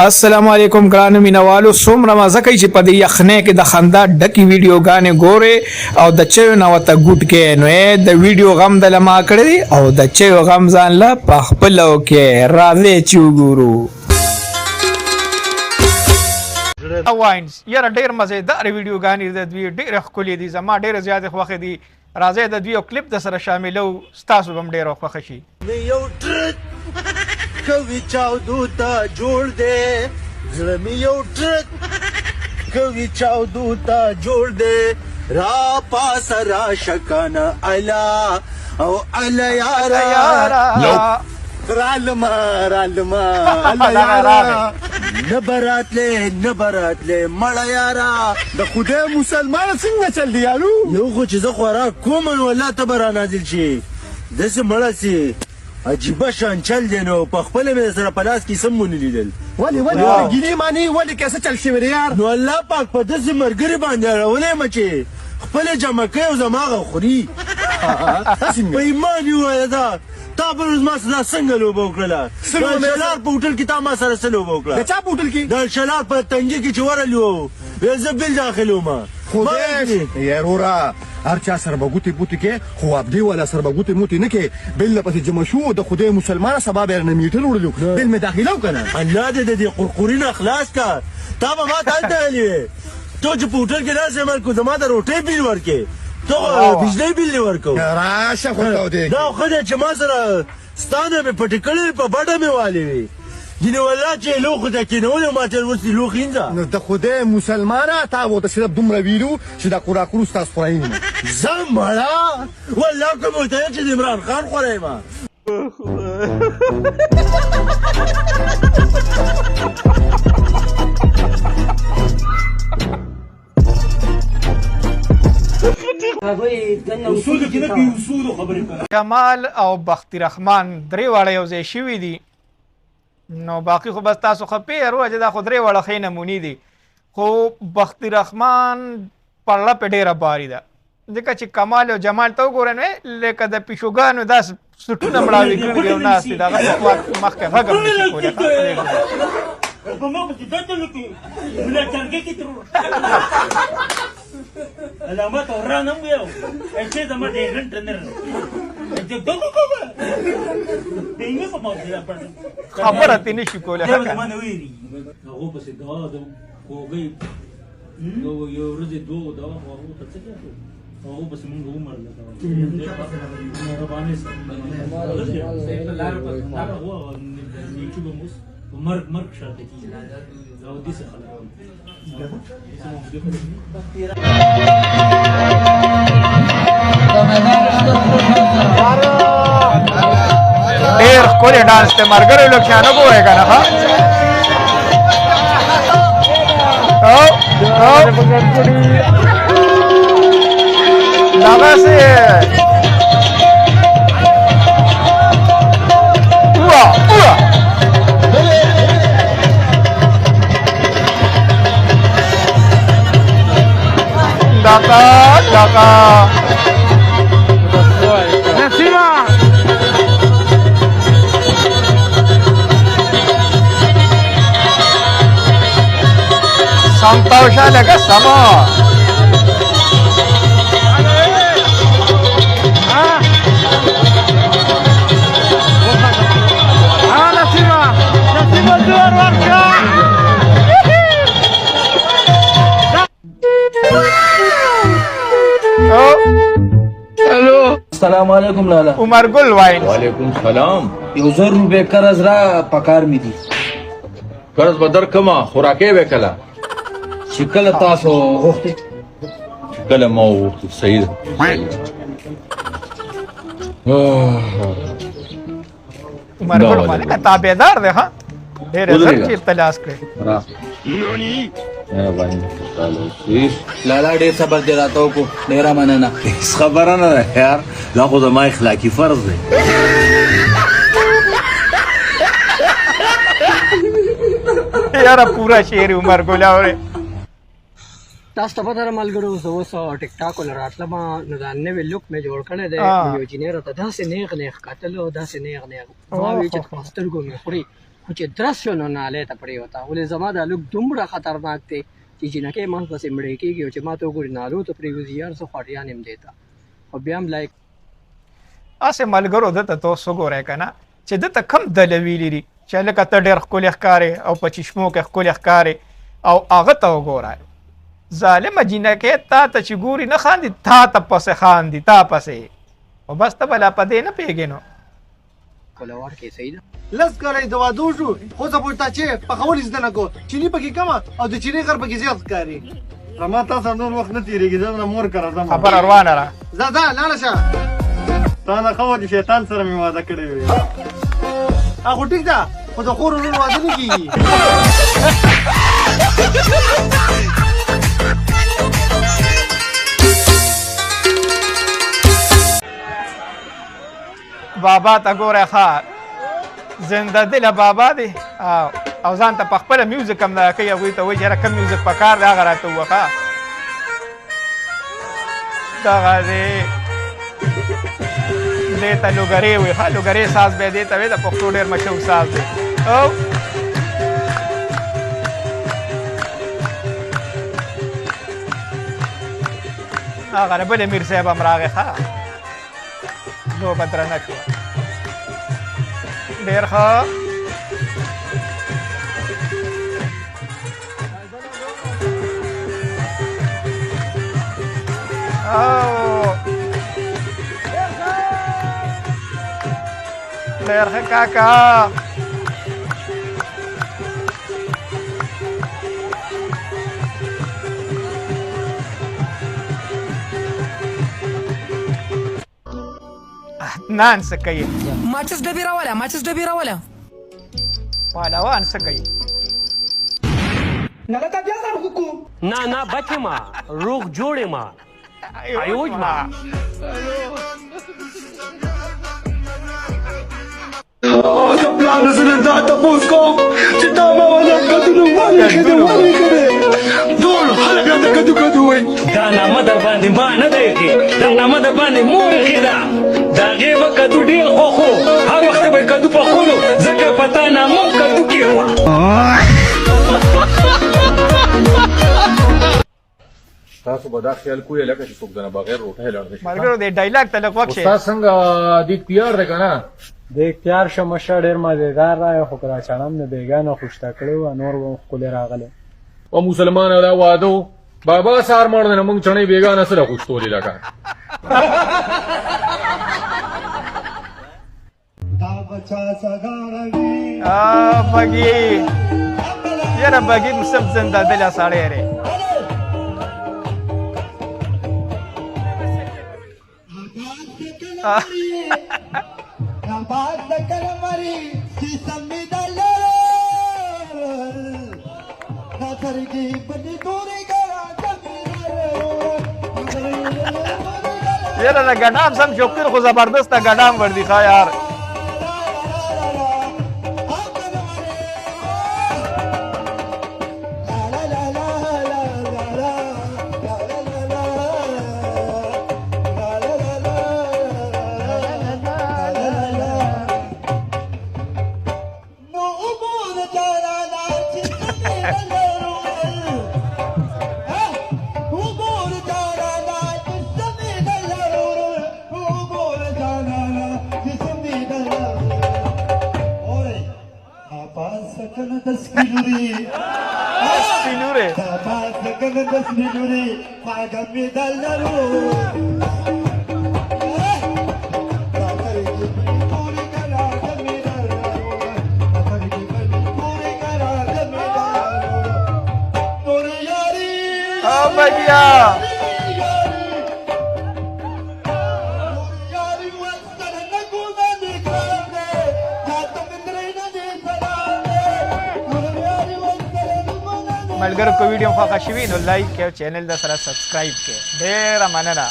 السلام علیکم ګرانو مینوالو څومره مزه کوي چې په دې یخنۍ کې د خندا ډکې ویډیوګانې ګورئ او د چایو نه ورته ګوټ کې نو د ویډیو غم دله ما کړی دی او د چایو غم ځان له په خپله وکړئ راځئ چې وګورو واینز یاره ډېر مزېدارې ویډیوګانې د دوی ډېرې ښکلې دي زما ډېرې زیاتې خوښې دي راځئ د دوی یو کلیپ د سره شاملو ستاسو به هم ډېره خوښه شي کوي چاودو ته جوړ دی زړه مې یو ټرک کوي چاودو ته جوړ دی را پاسه راشه کنه الا او الا یارا رالما الا یارا نبراتله مړه یارا د خدای مسلمان څنګه چل دی یارو یو خو چې زه خوراک کوم ولا ته به را نازل شي داسې مړه سي عجیبه شان چل دی نو په خپله مې سره په لاس کې سم ونه لیدل ولې ګینې مانې ولې کیسه چل شوی دی یار نو الله پاک په داسې ملګري باندې اړولی یم چې خپله جمع کوي او زما هغه خوري په ایمان یې ووایه دا تا په ورځ ما سره څنګه لوبه وکړله د شلار په هوټل کې تا ما سره څه لوبه وکړه د چا په هوټل کې د شلار په تنګي کې چې ورغلي وو بیا زه بل داخل وم خدای یارورا هر چا سره به ګوتې بوتې کې خو ابدي والا سره به ګوتې موتې نه کې بل نه پسې جمع شو د خدای مسلمانه سبا به یې نه میټر وړلو بل مې داخله وکنه الله دې د دې قرقوري نه خلاص کا تا به ما ته هلته ویلې وې تو چې په هوټل کې داسې عمل کو زما د روټۍ بیل ورکې تو بجلی بیل نه ورکو راشه خو ته دی دا خو دې چې ما سره ستا نه مې پټې کړې په بډه مې والې وې ګینې والله چې لوښو ته کېنولې ما ته اوس دې لوښ اینځه نو د خدای مسلمانه تا ورته صرف دومره ویلو چې دا خوراکونو ستاسو خورايي نه زه مړه والله کوم ورته یم چې د عمران خان خوری یم کمال او بختي رحمان درې واړه یو ځای شوي دي نو باقي خو بس تاسو خپې هرو چې دا خو درې واړه ښې نمونې دي خو بختي رحمان پړله پې ډېره باري ده ځکه چې کمال او جمال ته وګورئ نو لکه د پیشوګانو دا سټونه مړاوي کړي دي او ناست دي د هغه مخکې غږ هم نشي کولی علامات ورانم یو اته زما دې غنټ نه خبره تی نشي کولی هغه پسې دوا د خوږی نو یو ورځې دوه دوا هغه ته څه کوي هغه پسې موږ ومرل مرګ شرط کیږي او دې څه خلک ډېر ښکلی ډانس دی ملګرو لږ نه ګورئ که نه دغسې Daga. Encima. Santoşa que estamos. السلام علیکم لالا عمر گل واین وعلیکم سلام یو زر روپے قرض را پکار می دي قرض بدر کما خوراکې وکلا شکل تاسو غوښتي کله مو صحیح عمر گل باندې تابعدار دی ها ډېر زر چې تلاش کړي را نونی لالا ډېر صبر دې راته وکړو ډېره مننه هیڅ خبره نه ده یار دا خو زما اخلاقي فرض دی یاره پورا شعر عمر ګل اورې تاسو ته پته ده ملګرو زه اوس ټیک ټاک ولراتلم نو دا نوی لوک مې جوړ کړی دی یو جینۍ راته داسې نیغ کتل او داسې نیغ ما وایي چې په سترګو مې خوري خو چې درس شو نو نالۍ ته پرېوته ولې زما دا لوک دومره خطرناک دی چې جینکۍ ما پسې مړی کېږي او چې ما ته وګوري نالو ته پرېوځي یار زه خوټیان یم دی ته خو بیا هم لایک اسې ملګرو ده ته تاسو وګورئ که نه چې ده ته کم دله ویلي دي چې هلکه ته ډېر ښکلې ښکارې او په چشمو کې ښکلې ښکارې او هغه ته وګوره ظالمه جینکۍ تا ته چې ګوري نه خاندي تا ته پسې خاندي تا پسې خو بس ته به لا په دې نه پوهېږې نو کولوار کې صحیح ده لس کاله د وادو شو خو زه پورته چې پخول زده نه کو چینی پکې کمه او د چینی غر پکې زیات ښکاري رما تاسو نور وخت نه تېرېږي زه نه مور کره ځم خبره روانه را ځه لاړه شه تا نه ښه وه چې شیطان سره مې واده کړی وي خو ټیک ده خو د خور ورور واده نه کېږي بابا ته ګوره ښه زنده دله بابا دی او ځان ته په خپله میوزیک هم دغه کوي هغوی ته وایي چې یاره کوم میوزیک پکار دی هغه راته ووښه دغه دی دې ته لوګرې وایي ښه لوګرې ساز به یې دې ته وایي د پښتو ډېر مشهور ساز دی او هغه نه بل امیر صاحب هم راغی ښه لوبه درنه شوه ډېر ښه او ډېر ښه کاکا عدنان څه کوي ماچس ډبې راوله پهلوان څه کوي نه بچې ما روغ جوړې ما ایوج ما د پلان سره دا تپوس کوم چې دا ما ولا کدو وایي ټول خلک راته کدو وایي دا نامه در باندې ما نه دی کې دا نامه در باندې مور کې ده د هغې به کدو ډېر خوښ و هر وخت به یې کدو پخولو ځکه په تا نامه کدو کې وه تاسو به دا خیال کوئ لکه چې څوک دنه بغیر روټۍ لاړ دی ملګرو دې ډایلاګ ته لږ وکښې استاد څنګه دیک تیار دی که نه دیک تیار شه مشه ډېر مزېدار راغی خو که را چڼم د بېګانه خوشته کړی وه نور به ښکلې راغلی او مسلمانه دا واده و بابا سهار ماړه نه موږ چڼې بېګانه سره خوشتولې لکه بګي یاره بګي مسب زنده دله سړی دی یاره د ګډام سم شوقیر خو زبردست د ګډام وردي ښه یار ملګرو کو ویډیو خوښه شوي نو لایک کړئ او چینل د سره سبسکرایب کړئ ډېره مننه